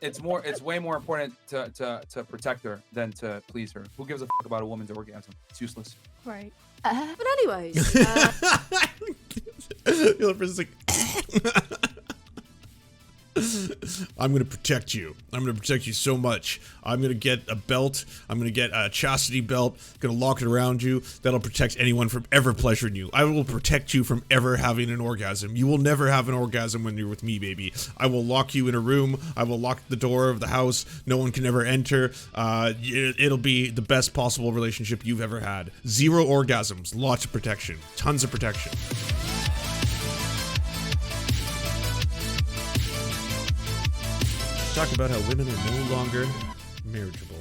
it's way more important to protect her than to please her. Who gives a fuck about a woman's orgasm? It's useless. Right. But anyways, The other person's like, I'm gonna protect you. I'm gonna protect you so much. I'm gonna get a belt. I'm gonna get a chastity belt. Gonna lock it around you. That'll protect anyone from ever pleasuring you. I will protect you from ever having an orgasm. You will never have an orgasm when you're with me, baby. I will lock you in a room. I will lock the door of the house. No one can ever enter. It'll be the best possible relationship you've ever had. 0 orgasms. Lots of protection. Tons of protection. Talk about how women are no longer marriageable.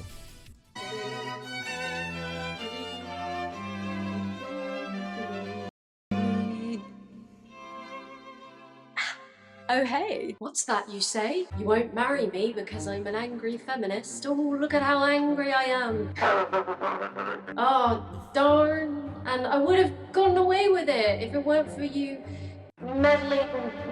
oh hey, what's that you say? You won't marry me because I'm an angry feminist? Oh, look at how angry I am. Oh, darn. And I would have gotten away with it if it weren't for you meddling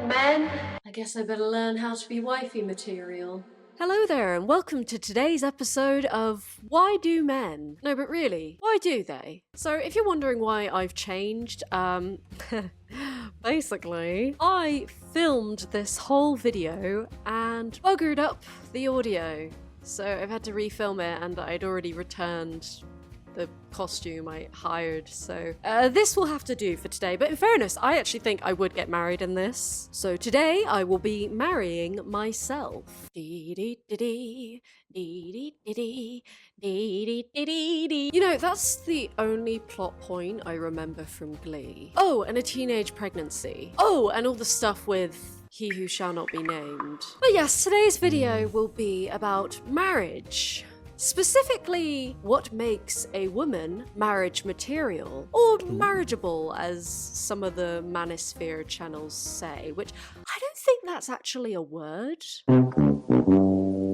men. I guess I better learn how to be wifey material. Hello there, and welcome to today's episode of Why Do Men? No, but really, why do they? So, if you're wondering why I've changed, basically, I filmed this whole video and buggered up the audio. So, I've had to refilm it, and I'd already returned the costume I hired, so this will have to do for today. But in fairness, I actually think I would get married in this. So today I will be marrying myself. You know, that's the only plot point I remember from Glee. Oh, and a teenage pregnancy. Oh, and all the stuff with He Who Shall Not Be Named. But yes, today's video will be about marriage. Specifically, what makes a woman marriage material, or marriageable, as some of the Manosphere channels say, which I don't think that's actually a word.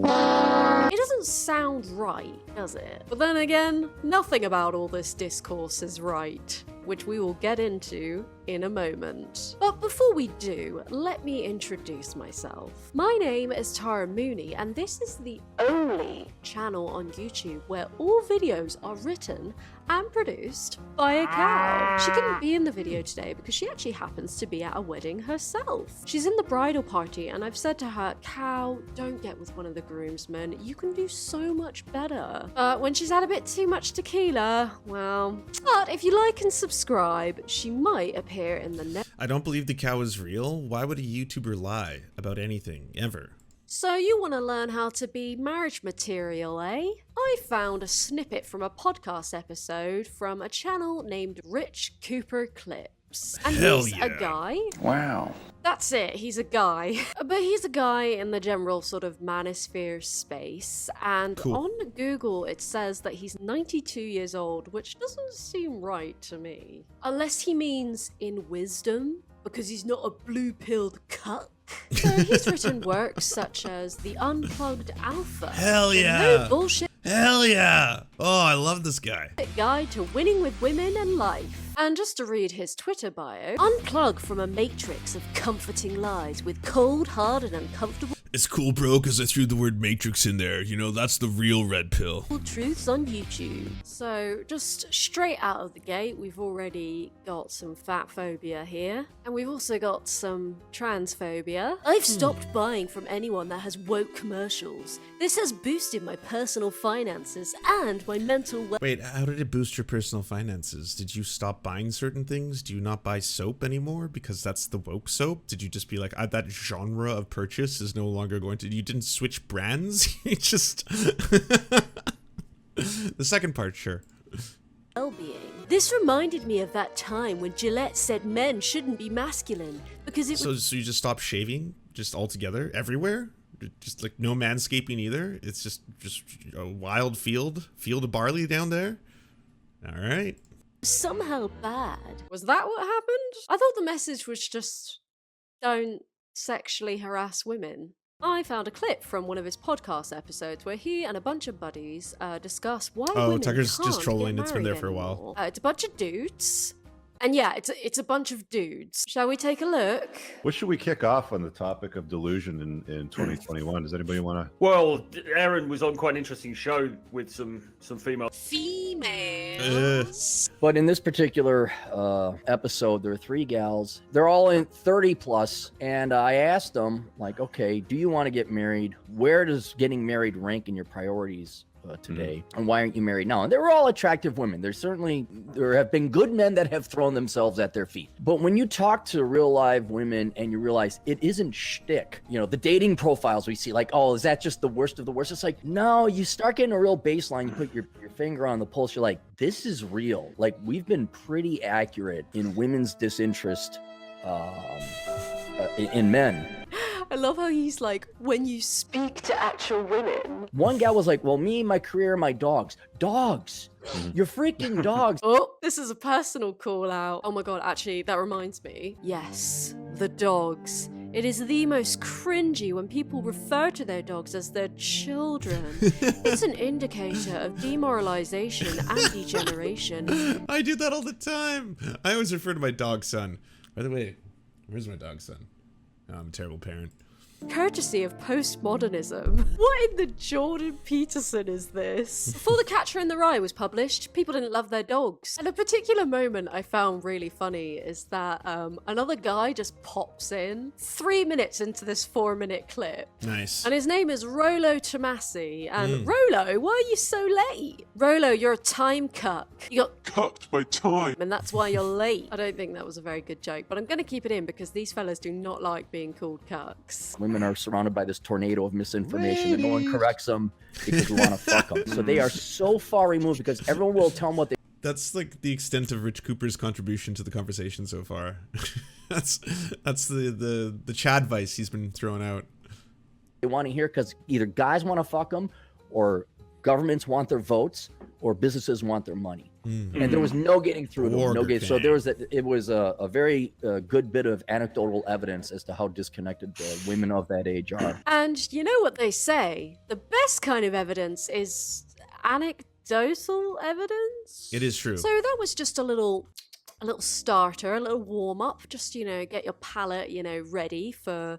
It doesn't sound right, does it? But then again, nothing about all this discourse is right, which we will get into in a moment. But before we do, let me introduce myself. My name is Tara Mooney, and this is the only channel on YouTube where all videos are written and produced by a cow. She couldn't be in the video today because she actually happens to be at a wedding herself. She's in the bridal party, and I've said to her, Cow, don't get with one of the groomsmen. You can do so much better. But when she's had a bit too much tequila, well. But if you like and subscribe, she might appear in the next. I don't believe the cow is real. Why would a YouTuber lie about anything, ever? So you want to learn how to be marriage material, eh? I found a snippet from a podcast episode from a channel named Rich Cooper Clips. And Hell he's yeah. a guy. Wow. That's it, he's a guy. But he's a guy in the general sort of manosphere space. And Cool. on Google it says that he's 92 years old, which doesn't seem right to me. Unless he means in wisdom, because he's not a blue-pilled cuck. So he's written works such as The Unplugged Alpha. Hell yeah. No Bullshit Hell yeah. Oh, I love this guy. Guide to Winning with Women and Life. And just to read his Twitter bio, unplug from a matrix of comforting lies with cold, hard, and uncomfortable It's cool, bro, because I threw the word Matrix in there. You know, that's the real red pill. truths on YouTube. So just straight out of the gate, we've already got some fat phobia here. And we've also got some transphobia. I've stopped buying from anyone that has woke commercials. This has boosted my personal finances and my mental Wait, how did it boost your personal finances? Did you stop buying certain things? Do you not buy soap anymore because that's the woke soap? Did you just be like, that genre of purchase is no longer going to... You didn't switch brands? You just... The second part, sure. well-being. This reminded me of that time when Gillette said men shouldn't be masculine because it So you just stopped shaving? Just altogether? Everywhere? Just like no manscaping either? It's just a wild field of barley down there? Alright. somehow bad. Was that what happened? I thought the message was just don't sexually harass women. I found a clip from one of his podcast episodes where he and a bunch of buddies discuss why women Tucker's can't just trolling. get It's been there married for a while. anymore. It's a bunch of dudes, And yeah, it's a bunch of dudes. Shall we take a look? What should we kick off on the topic of delusion in 2021? Does anybody want to? Well, Aaron was on quite an interesting show with some female. Females. But in this particular episode, there are 3 gals. They're all in 30 plus, and I asked them, like, okay, do you want to get married? Where does getting married rank in your priorities today? And why aren't you married now? And they were all attractive women. There have been good men that have thrown themselves at their feet. But when you talk to real live women and you realize it isn't shtick, you know, the dating profiles we see, like, oh, is that just the worst of the worst? It's like, no, you start getting a real baseline, you put your finger on the pulse, you're like, this is real. Like, we've been pretty accurate in women's disinterest in men. I love how he's like, when you speak to actual women. One gal was like, well, me, my career, my dogs. Dogs! You're freaking dogs. Oh, this is a personal call out. Oh my god, actually, that reminds me. Yes, the dogs. It is the most cringy when people refer to their dogs as their children. It's an indicator of demoralization and degeneration. I do that all the time. I always refer to my dog son. By the way, where's my dog son? Oh, I'm a terrible parent. Courtesy of postmodernism. What in the Jordan Peterson is this? Before The Catcher in the Rye was published, people didn't love their dogs. And a particular moment I found really funny is that another guy just pops in 3 minutes into this 4-minute clip. Nice. And his name is Rolo Tomasi. And Rolo, why are you so late? Rolo, you're a time cuck. You got Cucked by time. and that's why you're late. I don't think that was a very good joke, but I'm going to keep it in because these fellas do not like being called cucks. Women are surrounded by this tornado of misinformation and no one corrects them because we want to fuck them. So they are so far removed because everyone will tell them what they That's like the extent of Rich Cooper's contribution to the conversation so far. that's the Chad vice he's been throwing out. want to hear because either guys want to fuck them or governments want their votes or businesses want their money. And there was no getting through to them. No getting, so there was it was a very good bit of anecdotal evidence as to how disconnected the women of that age are. And you know what they say? The best kind of evidence is anecdotal evidence. It is true. So that was just a little starter, a little warm up, just, you know, get your palate, you know, ready for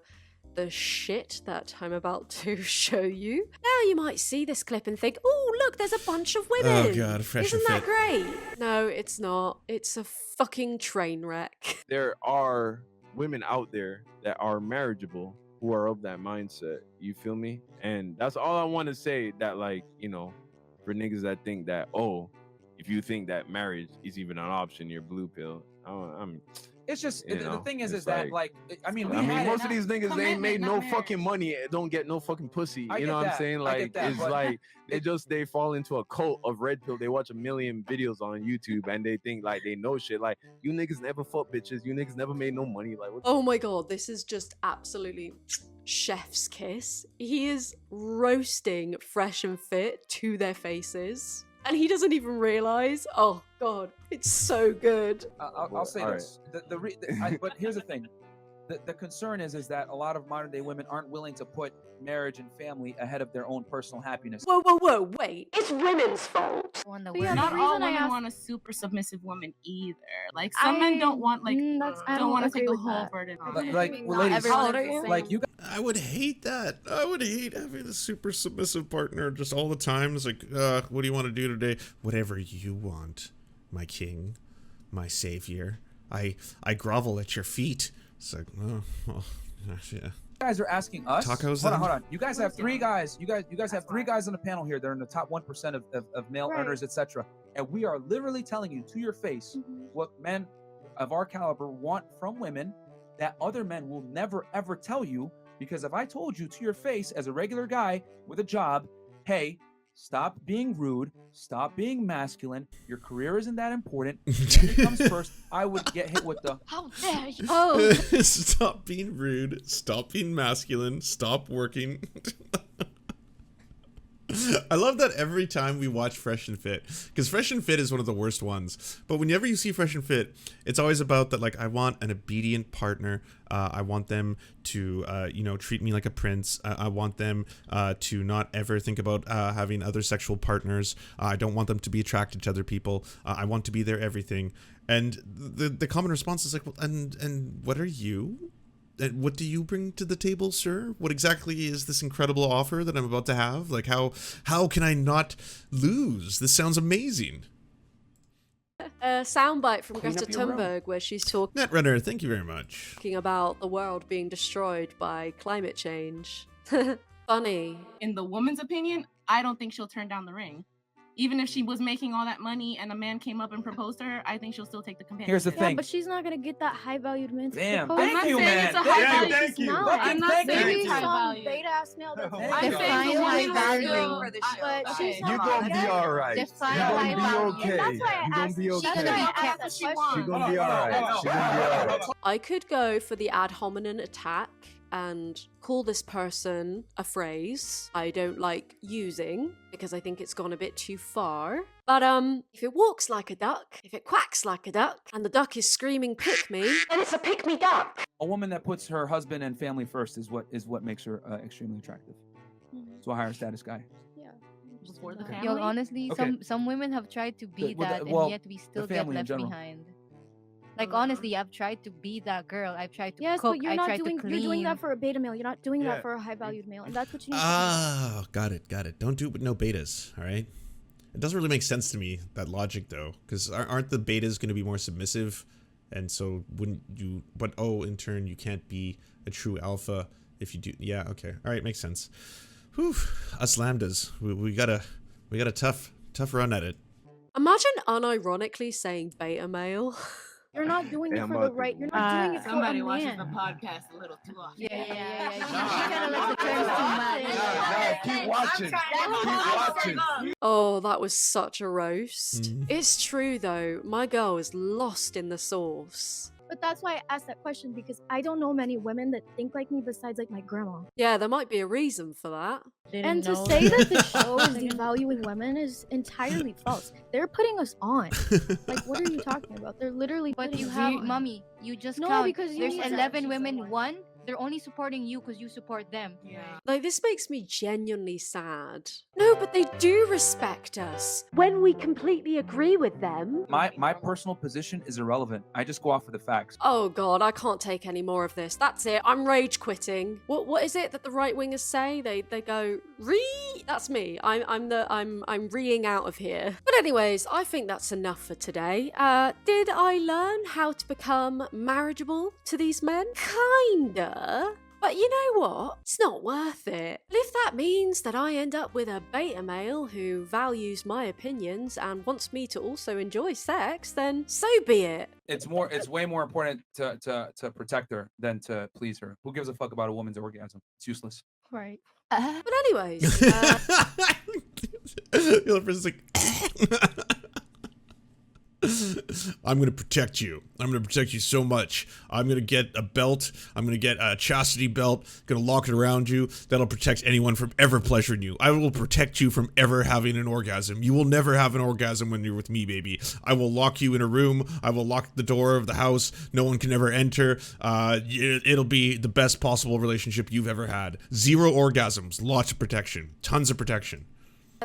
the shit that I'm about to show you. Now you might see this clip and think, oh, look, there's a bunch of women. Oh god, fresh Isn't and that fit. great? No, it's not. It's a fucking train wreck. There are women out there that are marriageable who are of that mindset. You feel me? And that's all I want to say, that, like, you know, for niggas that think that, oh, if you think that marriage is even an option, you're blue pill. It's just You the know, thing is it's that like I mean most of these niggas, they ain't commitment, made not no marriage. fucking money, don't get no fucking pussy. I You get know what I'm that. saying? I Like, get that, it's but- like they fall into a cult of red pill. They watch a million videos on YouTube and they think like they know shit. Like, you niggas never fuck bitches. You niggas never made no money. Like, what Oh my god, this is just absolutely chef's kiss. He is roasting Fresh and Fit to their faces. And he doesn't even realize. Oh god, it's so good. I'll say All this. But here's the thing. The concern is that a lot of modern day women aren't willing to put marriage and family ahead of their own personal happiness. Whoa, wait. It's women's fault. When the But yeah, women- not the all reason I women asked- want a super submissive woman either. Like some men don't want like I don't want to agree take the with whole that. burden on Like, it. like Not well, ladies, everyone How old is are the you? same. like you I would hate that. I would hate having a super submissive partner just all the time. It's like, what do you want to do today? Whatever you want, my king, my savior. I grovel at your feet. It's like, oh, well, yeah. guys are asking us. Tacos, Hold on, then? hold on. You guys have 3 guys. You guys have 3 guys on the panel here. They're in the top 1% of male Right. earners, etc. And we are literally telling you to your face what men of our caliber want from women that other men will never ever tell you. Because if I told you to your face as a regular guy with a job, hey, stop being rude, stop being masculine, your career isn't that important, family comes first, I would get hit with the How dare you? Oh, Stop being rude. Stop being masculine. Stop working. I love that every time we watch Fresh and Fit, because Fresh and Fit is one of the worst ones. But whenever you see Fresh and Fit, it's always about that, like, I want an obedient partner. I want them to, treat me like a prince. I want them to not ever think about having other sexual partners. I don't want them to be attracted to other people. I want to be their everything. And the common response is like, well, and what are you? And what do you bring to the table, sir? What exactly is this incredible offer that I'm about to have? Like, how can I not lose? This sounds amazing. A soundbite from Clean Greta up your room. Thunberg where she's talking Netrunner, thank you very much. about the world being destroyed by climate change. Funny. In the woman's opinion, I don't think she'll turn down the ring. Even if she was making all that money and a man came up and proposed to her, I think she'll still take the companion. Here's the Yeah, thing. but she's not gonna get that high-valued man to Damn, propose. thank I'm you, not saying man. it's a Thank high you, value. thank you. Not. I'm not Thank saying Maybe it's you. high some value. beta-ass male that's I'm I'm very saying fine the high woman value, for the show. but Okay. she's You're not gonna be gonna all right. define You're gonna high be value. okay. That's why I You're gonna asked. be She's okay. gonna ask ask what the she question. wants. She's gonna be all right. She's gonna be all right. I could go for the ad hominem attack and call this person a phrase I don't like using because I think it's gone a bit too far. But if it walks like a duck, if it quacks like a duck, and the duck is screaming pick me, then it's a pick me duck. A woman that puts her husband and family first is what makes her extremely attractive. So a higher status guy. Before the Okay. family. Yo, honestly, Okay. some women have tried to be well, that, well, and yet we still get family in left general. behind. Like honestly, I've tried to be that girl. I've tried to Yes, cook. but you're I not tried doing. to clean. You're doing that for a beta male. You're not doing Yeah. that for a high-valued male, and that's what you need to Ah, got it. Don't do it with no betas, all right? It doesn't really make sense to me, that logic, though, because aren't the betas going to be more submissive? And so wouldn't you, but in turn, you can't be a true alpha if you do. Yeah, okay. All right, makes sense. Whew, us lambdas, we got a tough run at it. Imagine unironically saying beta male. do. You're not doing Hey, it I'm for about the to- right. You're not doing it for Somebody a watches man. the podcast a little too often. Yeah. She kind of lets the terms too much. Keep watching. Keep watching. Oh, that was such a roast. Mhm. It's true though, my girl is lost in the sauce. But that's why I asked that question, because I don't know many women that think like me besides like my grandma. Yeah, there might be a reason for that. And to say that the show is devaluing women is entirely false. They're putting us on. Like, what are you talking about? They're literally But putting you us have, on. mommy, you just No, count. because you There's need to- 11 women. One, they're only supporting you because you support them. Yeah. Like, this makes me genuinely sad. No, but they do respect us. When we completely agree with them. My personal position is irrelevant. I just go off of the facts. Oh god, I can't take any more of this. That's it. I'm rage quitting. What is it that the right wingers say? They go That's me. I'm reeing out of here. But anyways, I think that's enough for today. Did I learn how to become marriageable to these men? Kinda. But you know what? It's not worth it. But if that means that I end up with a beta male who values my opinions and wants me to also enjoy sex, then so be it. It's way more important to protect her than to please her. Who gives a fuck about a woman's orgasm? It's useless. Right. But anyways, The other person's like, I'm going to protect you. I'm going to protect you so much. I'm going to get a belt. I'm going to get a chastity belt. Going to lock it around you. That'll protect anyone from ever pleasuring you. I will protect you from ever having an orgasm. You will never have an orgasm when you're with me, baby. I will lock you in a room. I will lock the door of the house. No one can ever enter. It'll be the best possible relationship you've ever had. 0 orgasms. Lots of protection. Tons of protection.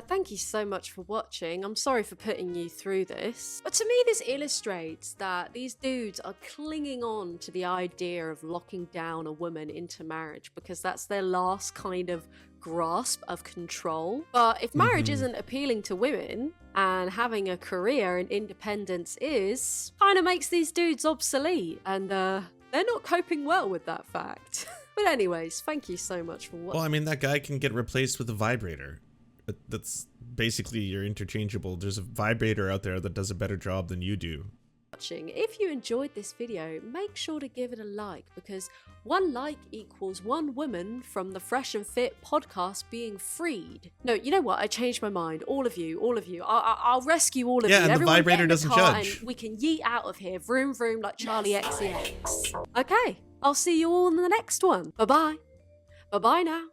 thank you so much for watching. I'm sorry for putting you through this. But to me, this illustrates that these dudes are clinging on to the idea of locking down a woman into marriage because that's their last kind of grasp of control. But if marriage isn't appealing to women and having a career and independence is, kind of makes these dudes obsolete, and they're not coping well with that fact. But anyways, thank you so much for watching. Well, I mean, that guy can get replaced with a vibrator. That's basically, you're interchangeable. There's a vibrator out there that does a better job than you do. If you enjoyed this video, make sure to give it a like, because one like equals one woman from the Fresh and Fit podcast being freed. No, you know what? I changed my mind. All of you. I'll rescue all of you. Yeah, and the Everyone vibrator get in the doesn't car judge. And we can yeet out of here. Vroom, vroom, like Charlie XCX. Okay, I'll see you all in the next one. Bye-bye. Bye-bye now.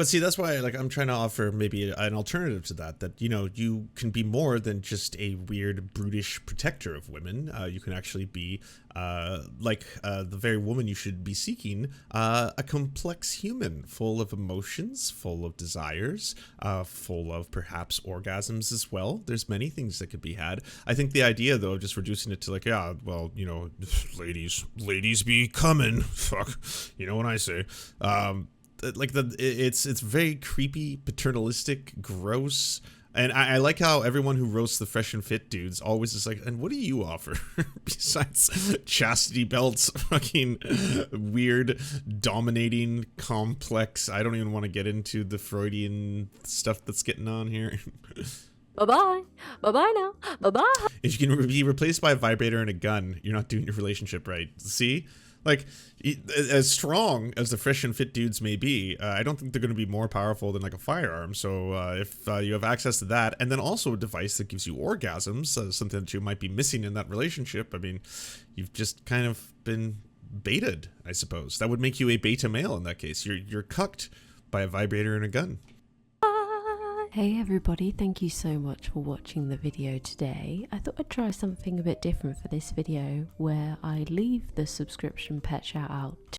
But see, that's why like I'm trying to offer maybe an alternative to that, that, you know, you can be more than just a weird, brutish protector of women. You can actually be like the very woman you should be seeking, a complex human full of emotions, full of desires, full of perhaps orgasms as well. There's many things that could be had. I think the idea, though, of just reducing it to like, yeah, well, you know, ladies be coming. Fuck, you know what I say. Like it's very creepy, paternalistic, gross. And I like how everyone who roasts the Fresh and Fit dudes always is like, and what do you offer besides chastity belts, fucking weird, dominating, complex. I don't even want to get into the Freudian stuff that's getting on here. Bye-bye. Bye-bye now. Bye-bye. If you can be replaced by a vibrator and a gun, you're not doing your relationship right. See? Like, as strong as the Fresh and Fit dudes may be, I don't think they're going to be more powerful than like a firearm. So if you have access to that, and then also a device that gives you orgasms, something that you might be missing in that relationship, I mean, you've just kind of been baited, I suppose. That would make you a beta male in that case. You're cucked by a vibrator and a gun. Hey everybody, thank you so much for watching the video today. I thought I'd try something a bit different for this video where I leave the subscription pet shout out.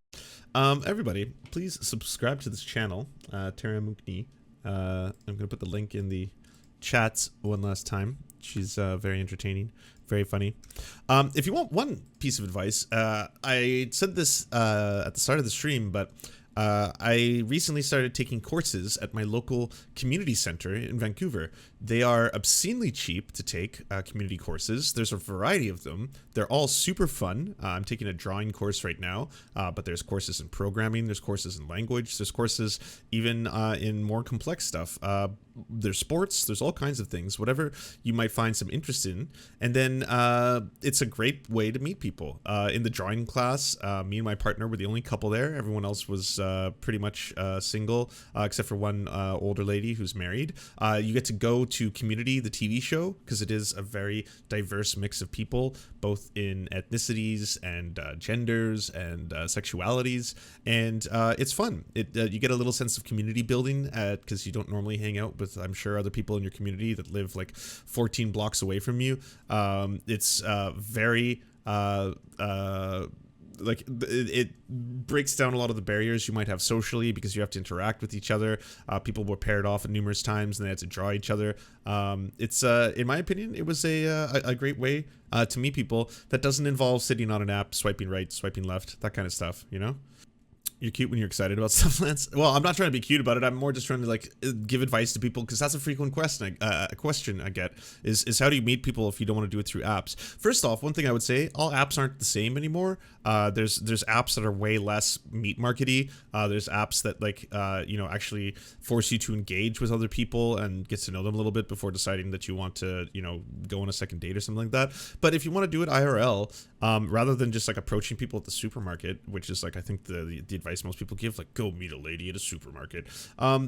Everybody, please subscribe to this channel, Tara Mukni. I'm going to put the link in the chats one last time. She's very entertaining, very funny. If you want one piece of advice, I said this at the start of the stream, but I recently started taking courses at my local community center in Vancouver. They are obscenely cheap to take community courses. There's a variety of them. They're all super fun. I'm taking a drawing course right now, but there's courses in programming, there's courses in language, there's courses even in more complex stuff. There's sports, there's all kinds of things, whatever you might find some interest in. And then it's a great way to meet people. In the drawing class, me and my partner were the only couple there. Everyone else was pretty much single, except for one older lady who's married. You get to go to Community, the TV show, because it is a very diverse mix of people, both in ethnicities and genders and sexualities, and it's fun. You get a little sense of community building because you don't normally hang out with, I'm sure, other people in your community that live like 14 blocks away from you. It's very like it breaks down a lot of the barriers you might have socially because you have to interact with each other. People were paired off numerous times and they had to draw each other. It's in my opinion, it was a great way to meet people that doesn't involve sitting on an app, swiping right, swiping left, that kind of stuff, you know? You're cute when you're excited about stuff, Lance. Well, I'm not trying to be cute about it. I'm more just trying to like give advice to people because that's a frequent question. A question I get is how do you meet people if you don't want to do it through apps? First off, one thing I would say, all apps aren't the same anymore. There's apps that are way less meat markety. There's apps that like you know, actually force you to engage with other people and get to know them a little bit before deciding that you want to, you know, go on a second date or something like that. But if you want to do it IRL, rather than just like approaching people at the supermarket, which is like I think the advice most people give, like go meet a lady at a supermarket,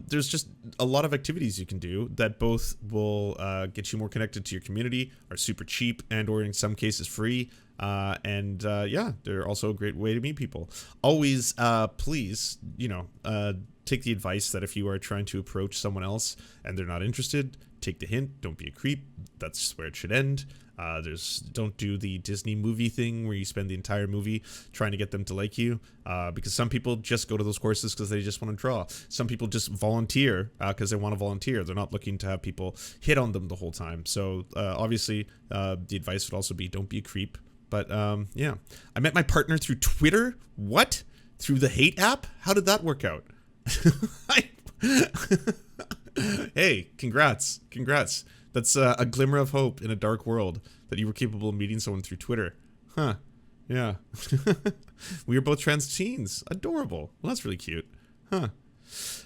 there's just a lot of activities you can do that both will get you more connected to your community, are super cheap, and or in some cases free, and yeah, they're also a great way to meet people. Always please, you know, take the advice that if you are trying to approach someone else and they're not interested, take the hint, don't be a creep. That's where it should end. Don't do the Disney movie thing where you spend the entire movie trying to get them to like you, because some people just go to those courses because they just want to draw. Some people just volunteer because they want to volunteer. They're not looking to have people hit on them the whole time. So obviously the advice would also be don't be a creep. But yeah, I met my partner through Twitter. What? Through the hate app? How did that work out? Hey, congrats. That's a glimmer of hope in a dark world that you were capable of meeting someone through Twitter. Huh. Yeah. We were both trans teens. Adorable. Well, that's really cute. Huh.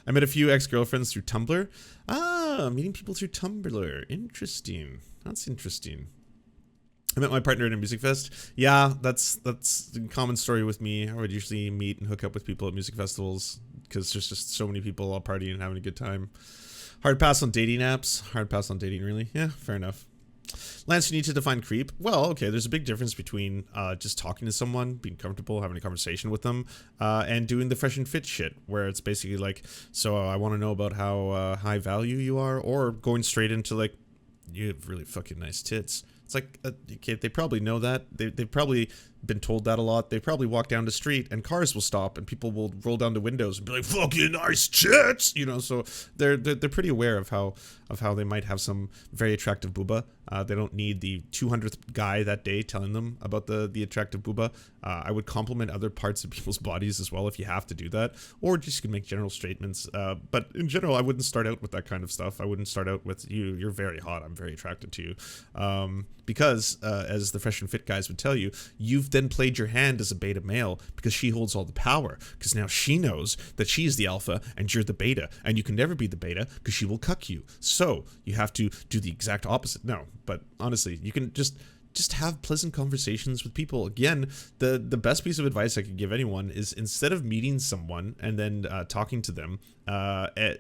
I met a few ex-girlfriends through Tumblr. Ah, meeting people through Tumblr. Interesting. That's interesting. I met my partner at a music fest. Yeah, that's a common story with me. I would usually meet and hook up with people at music festivals because there's just so many people all partying and having a good time. Hard pass on dating apps. Hard pass on dating, really? Yeah, fair enough. Lance, you need to define creep. Well, okay, there's a big difference between just talking to someone, being comfortable, having a conversation with them, and doing the fresh and fit shit, where it's basically like, so I want to know about how high value you are, or going straight into like, you have really fucking nice tits. It's like, okay, they probably know that. They've probably been told that a lot. They probably walk down the street and cars will stop and people will roll down the windows and be like, fucking nice tits, you know. So they're pretty aware of how they might have some very attractive booba. They don't need the 200th guy that day telling them about the attractive booba. I would compliment other parts of people's bodies as well if you have to do that, or just can make general statements. But in general, I wouldn't start out with that kind of stuff. I wouldn't start out with you're very hot, I'm very attracted to you, because as the fresh and fit guys would tell you, you've then played your hand as a beta male because she holds all the power, because now she knows that she's the alpha and you're the beta, and you can never be the beta because she will cuck you. So you have to do the exact opposite. No, but honestly, you can just have pleasant conversations with people. Again, the best piece of advice I could give anyone is, instead of meeting someone and then talking to them,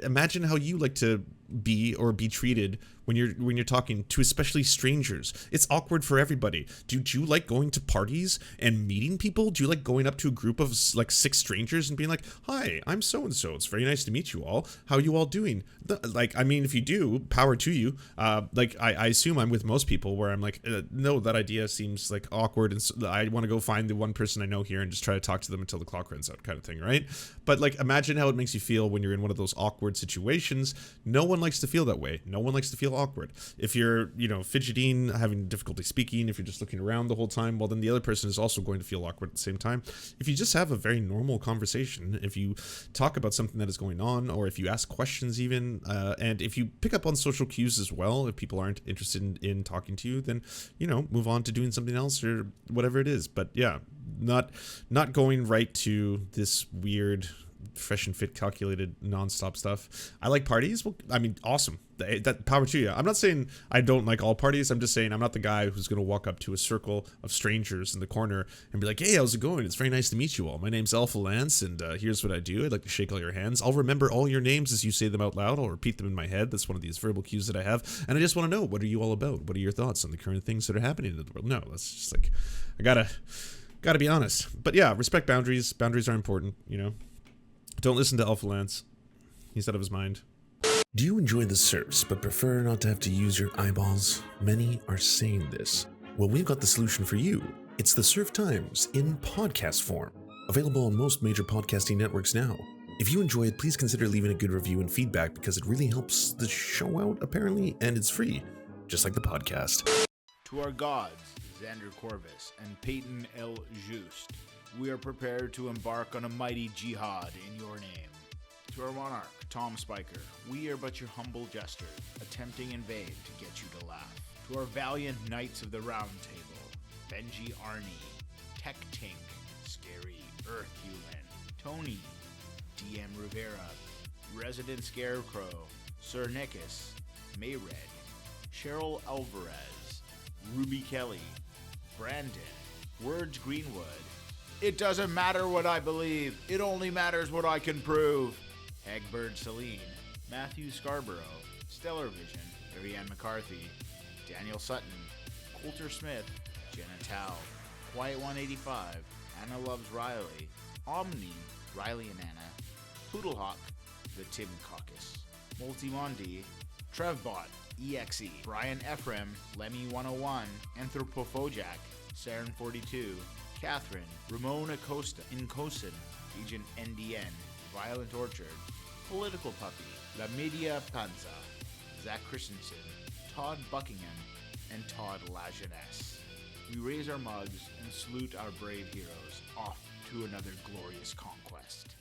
imagine how you like to be treated when you're talking to especially strangers. It's awkward for everybody. Do you like going to parties and meeting people? Do you like going up to a group of like 6 strangers and being like, hi, I'm so and so, it's very nice to meet you all, how are you all doing? Like, I mean, if you do, power to you. Like I assume I'm with most people where I'm like, no, that idea seems like awkward, and so I want to go find the one person I know here and just try to talk to them until the clock runs out, kind of thing, right? But like, imagine how it makes you feel when you're in one of those awkward situations. No one likes to feel that way. No one likes to feel awkward. If you're, fidgeting, having difficulty speaking, if you're just looking around the whole time, well, then the other person is also going to feel awkward at the same time. If you just have a very normal conversation, if you talk about something that is going on, or if you ask questions even, and if you pick up on social cues as well, if people aren't interested in talking to you, then, move on to doing something else or whatever it is. But yeah, not going right to this weird fresh and fit calculated nonstop stuff. I like parties. Well, I mean, awesome. That power to you. I'm not saying I don't like all parties. I'm just saying I'm not the guy who's going to walk up to a circle of strangers in the corner and be like, hey, how's it going? It's very nice to meet you all. My name's Alpha Lance, and here's what I do. I'd like to shake all your hands. I'll remember all your names as you say them out loud. I'll repeat them in my head. That's one of these verbal cues that I have. And I just want to know, what are you all about? What are your thoughts on the current things that are happening in the world? No, that's just like, I gotta be honest. But yeah, respect boundaries. Boundaries are important, Don't listen to Alpha Lance. He's out of his mind. Do you enjoy the Serfs but prefer not to have to use your eyeballs? Many are saying this. Well, we've got the solution for you. It's the Serf Times in podcast form. Available on most major podcasting networks now. If you enjoy it, please consider leaving a good review and feedback, because it really helps the show out, apparently, and it's free. Just like the podcast. To our gods, Xander Corvus and Peyton L. Just, we are prepared to embark on a mighty jihad in your name. To our monarch, Tom Spiker, we are but your humble jester, attempting in vain to get you to laugh. To our valiant knights of the Round Table, Benji Arnie, Tech Tink, Scary Earth Human, Tony, DM Rivera, Resident Scarecrow, Sir Nickus, Mayred, Cheryl Alvarez, Ruby Kelly, Brandon, Words Greenwood. It doesn't matter what I believe, it only matters what I can prove. Egbert Celine, Matthew Scarborough, Stellar Vision, Ariane McCarthy, Daniel Sutton, Coulter Smith, Jenna Tao, Quiet 185, Anna Loves Riley, Omni, Riley and Anna, Poodlehawk, The Tim Caucus, Multimondi, Trevbot, EXE, Brian Ephraim, Lemmy 101, Anthropophojack, Saren 42, Catherine, Ramon Acosta, Incosin, Agent NDN, Violent Orchard, Political Puppy, La Media Panza, Zach Christensen, Todd Buckingham, and Todd Lajeunesse. We raise our mugs and salute our brave heroes off to another glorious conquest.